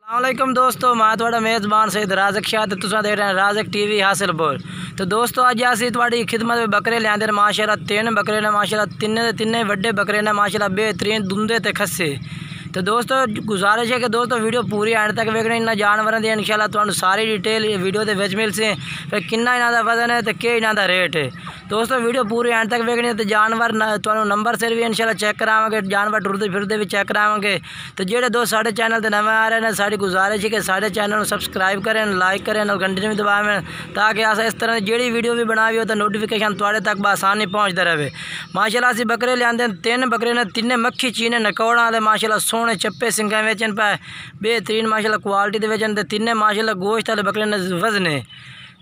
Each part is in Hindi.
अस्सलामुअलैकुम दोस्तों, मैं थोड़ा मेज़बान सईद राज़क शाह ते तुसां देख रहे हैं राज़क टीवी हासिलपुर। तो दोस्तों अज असीं तुहाडी खिदमत में बकरे लिआंदे माशाअल्लाह। 3 बकरे ने माशाअल्लाह, तिन्ने वड्डे बकरे ने माशाअल्लाह, बेहतरीन दुंदे ते खस्से। तो दोस्तों गुजारिश है कि दोस्तों वीडियो पूरी एंड तक वेखनी। इन्हां जानवरों की इंशाअल्लाह तुहानू सारी डिटेल वीडियो के विच मिलसी। फिर किन्ना इन्हां दा वजन है तो क्या इन्हां दा रेट है। दोस्तों वीडियो पूरी एंड तक वेखनी है तो जानवर तुहानू नंबर सिर भी इंशाअल्लाह चेक करावांगे, जानवर टुरदे फिरदे भी चेक करावांगे। तो जेडे दोस्त साडे चैनल ते नवे आ रहे हैं, साडी गुजारिश है कि साडे चैनल को सब्सक्राइब करें, लाइक करें और घंटे भी दबावें, ताकि अस इस तरह जेड़ी वीडियो भी बनावी हो तो नोटिफिकेशन तुहाडे तक बआसानी पहुँचता रहे। माशाअल्लाह असीं बकरे लिआंदे 3 बकरे ने, तिन्ने मक्खी चीने नकौड़ा वाले माशाअल्लाह सोहने चप्पे सिंगा वेचन पाए, बेहतरीन माशाअल्लाह क्वालिटी दे वेचन। ते तिन्ने माशाअल्लाह गोश्त वाले बकरे ने वजने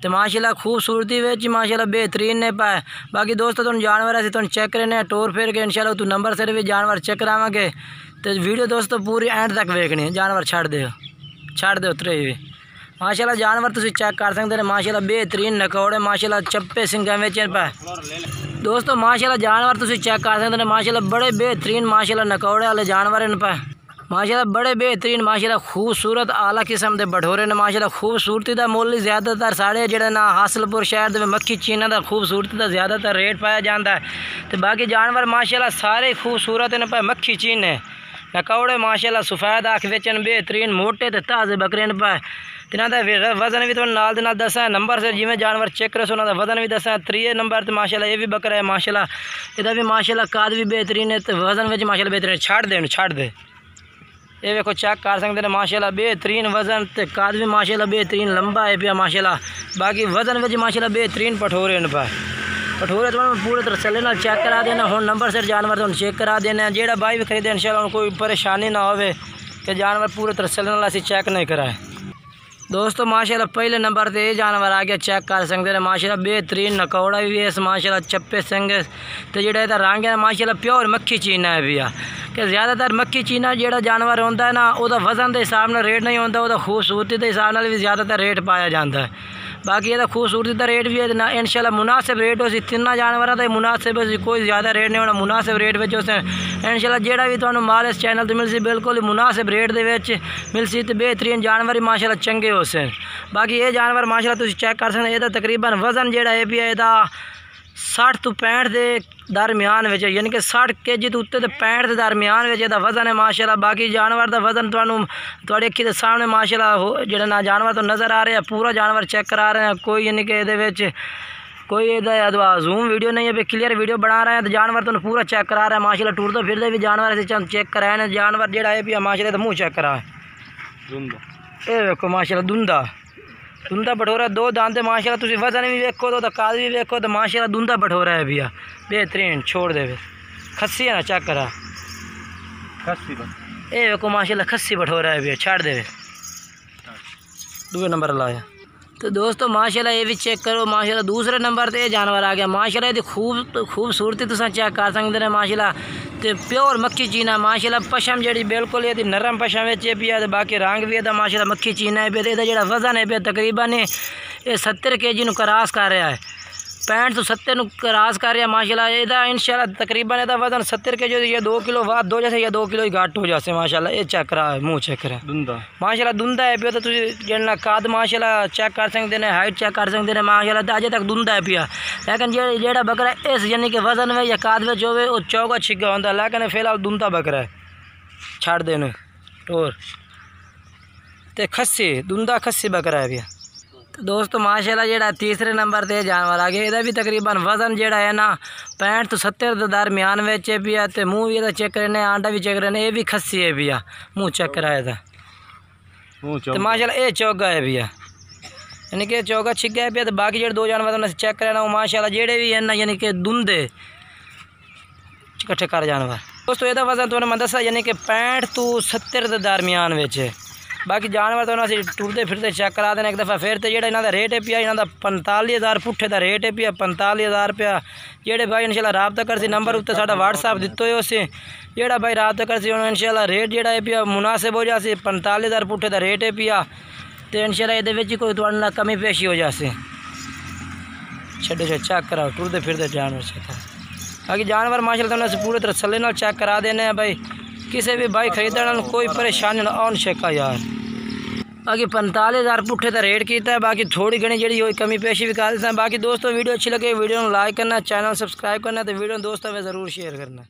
तो माशाअल्लाह खूबसूरती वेच माशाअल्लाह बेहतरीन ने पाए। बाकी दोस्तों तुम जानवर असीं तुम चेक करने टोर फिर के इंशाअल्लाह तू नंबर सिर भी जानवर चेक करावांगे। तो वीडियो दोस्तों पूरी एंड तक वेखनी। जानवर छड़ दे उतरे भी माशाअल्लाह। जानवर तुसीं चेक कर सकते हैं माशाअल्लाह, बेहतरीन नकौड़े माशाअल्लाह चप्पे सिंगा वेचन पाए। दोस्तों माशाअल्लाह जानवर तुसीं चेक कर सकते हैं माशाअल्लाह, बड़े बेहतरीन माशाअल्लाह नकौड़े वाले जानवर इन पाए माशाअल्लाह, बड़े बेहतरीन माशाअल्लाह खूबसूरत आला किस्म के बठोरे ने माशाअल्लाह। खूबसूरती का मुल ज़्यादातर साढ़े जो ना हासिलपुर शहर के मक्खी चीना का खूबसूरती का ज़्यादातर रेट पाया जाता है। तो बाकी जानवर माशाअल्लाह सारे खूबसूरत ने पाए। मक्खी चीने नकौड़े माशाअल्लाह सफ़ेद आँख वेचन, बेहतरीन मोटे तो ताज़े बकरे ने पाए। तिन्हां दा वजन भी तुहानू नाल दे नाल दस्सां, नंबर से जिवें जानवर चेक करो उन्हां दा वजन भी दस्सां। 3 नंबर तो माशाअल्लाह ये भी बकरा है माशाअल्लाह, इहदा भी माशाअल्लाह काद भी बेहतरीन है तो वजन में माशाअल्लाह बेहतरीन। छड़ दे ये देखो चेक कर सकते हैं माशाअल्लाह, बेहतरीन वजन ते काद भी माशाअल्लाह बेहतरीन लंबा है पिया माशाअल्लाह। बाकी वजन में माशाअल्लाह बेहतरीन पठोरे न पाए। पठोरे तो पूरे तसल्ली नाल चेक करा देना। हुण नंबर सिर जानवर तुहानू चेक करा देना। जेड़ा बाई भी खरीदे इंशाअल्लाह कोई परेशानी ना होवे कि जानवर पूरे तसल्ली नाल असीं चेक नहीं कराए। दोस्तों माशाअल्लाह पहले नंबर पे ये जानवर आ गया, चेक कर सकते हैं माशाअल्लाह, बेहतरीन नकौड़ा भी है माशाअल्लाह, चप्पे संगे तो जेड़ा इहदा रंग है माशाअल्लाह प्योर मक्खी चीना है भैया। कि ज़्यादातर मक्खी चीना जेड़ा जानवर होंदा है ना, उहदा वजन के हिसाब नाल रेट नहीं होंदा, उहदा खूबसूरती के हिसाब नाल भी ज़्यादातर रेट पाया जाता है। बाकी इहदा खूबसूरती का रेट भी है ना इंशाअल्लाह मुनासिब रेट हो सी। 3 जानवरों का मुनासिब हो सी, कोई ज़्यादा रेट नहीं होना, मुनासिब रेट में उस इंशाअल्लाह जेड़ा भी तुहानू माल इस चैनल तो मिलसी बिल्कुल मुनासिब रेट के मिलसी। तो बेहतरीन जानवर माशाअल्लाह चंगे हो सन। बाकी ये जानवर माशाअल्लाह तुसीं चेक कर सकते हैं, तकरीबन वजन जेड़ा है भी है 60 तो 65 के दरमियान में, यानी कि 60 kg तो उत्ते 65 के दरमियान में इहदा वजन है माशाअल्लाह। बाकी जानवर का वजन तुहाडी अखी के सामने माशाअल्लाह जेड़ा ना जानवर तो नज़र आ रहे हैं, पूरा जानवर चेक करा रहे हैं। कोई यानी कि इहदे कोई इहदा जूम वीडियो नहीं है, क्लियर वीडियो बना रहे हैं। तो जानवर तो पूरा चेक करा रहे हैं माशाअल्लाह। टुरदे फिरदे भी जानवर असीं चेक कराए ने। जानवर जेड़ा है भी माशाअल्लाह मुँह चेक करा ये देखो माशाअल्लाह दुंदा बठोरा, 2 दांते माशाअल्लाह। तुसीं वजन भी वेखो तो काद भी वेखो तो माशाअल्लाह दुंदा बठोरा है भैया, बेहतरीन। छोड़ दे खस्सी है ना, चेक करा खस्सी ये वेखो माशाअल्लाह, खस्सी बठोरा है भैया। छड़ दे 2 नंबर लाया। तो दोस्तों माशाअल्लाह ये भी चेक करो माशाअल्लाह। दूसरे नंबर पर जानवर आ गया माशाअल्लाह, ये खूबसूरती तुम चेक कर सकते हैं माशाअल्लाह। तो प्योर मक्खी चीना माशाअल्लाह, पशम जी बिल्कुल ये नरम पशम है पिया। तो बाकी रंग भी माशाअल्लाह मक्खी चीना है पिया। तो जो वजन है पिया तकरीबन ये 70 kg क्रॉस कर रहा है, 65 तो 70 क्रॉस कर रहा है माशाअल्लाह। इहदा इंशाअल्लाह तकरीबन इहदा वजन 70 kg या 2 किलो वाद हो जाए या 2 किलो ही घट हो जाए माशाअल्लाह। ये चेक करा है, मुँह चेक करा दुंदा माशाअल्लाह, दुंदा है पिया। तो तुम जेड़ा काद माशाअल्लाह चेक कर सकते हैं, हाइट चेक कर सकते हैं माशाअल्लाह। तो अजे तक दुंदा है पिया, लेकिन जेड़ा बकरा इस यानी कि वजन में या काद में होवे वो चौगा छिगा होंदा, लेकिन फिलहाल दुंदा बकरा है। छड़ देने टोर ते खस्सी दुंदा खस्सी बकरा है पिया। तो दोस्तों माशाअल्लाह जेड़ा तीसरे नंबर पे जानवर आ गया, इहदा भी तकरीबन वजन जेड़ा है ना 65 तो 70 के दरमियान में पिया। तो मुँह भी चेक करने, आंडा भी चेक करने, ये भी खस्सी है भैया। मुँह चेक कराया था तो माशाअल्लाह ये चौगा है भैया, यानी कि चौगा छिगा है भैया। तो बाकी जो 2 जानवर चेक कराना वो माशाअल्लाह जेड़े भी है ना यानी कि दुंदे इकट्ठे कर जानवर। दोस्तों यदा वजन तो मैं दसा यानी कि 65 तो 70 के दरमियान में। बाकी जानवर तो असीं टुरदे फिरदे चेक करा देना एक दफ़ा। फिर तो जो इन्हों का रेट है पिया, इन्हों का 45,000 पुट्ठे का रेट है पिया, 45,000 रुपया। जेडे भाई इंशाअल्लाह रबता करसी नंबर उत्ते साडा व्हाट्सएप दितो है उसे, जेड़ा भाई रबता करसी उन्होंने इंशाअल्लाह रेट जेड़ा है पिया मुनासिब हो जासी। 45,000 पुट्ठे का रेट है पिया। तो इंशाअल्लाह ये कोई तुहाडे नाल कमी पेशी हो जासी। छड्डो चेक कराओ टुरदे फिरदे जानवर चेक करो। बाकी जानवर माशाअल्लाह तुहानू पूरी तरह तसल्ली नाल चेक करा देने भाई। किसी भी भाई खरीदने कोई परेशानी ना आन शेका यार। बाकी 45,000 पुट्ठे का रेट किया है। बाकी थोड़ी घनी जी कमी पेशी भी कर देते हैं। बाकी दोस्तों वीडियो अच्छी लगे वीडियो को लाइक करना, चैनल सब्सक्राइब करना, तो वीडियो दोस्तों में ज़रूर शेयर करना।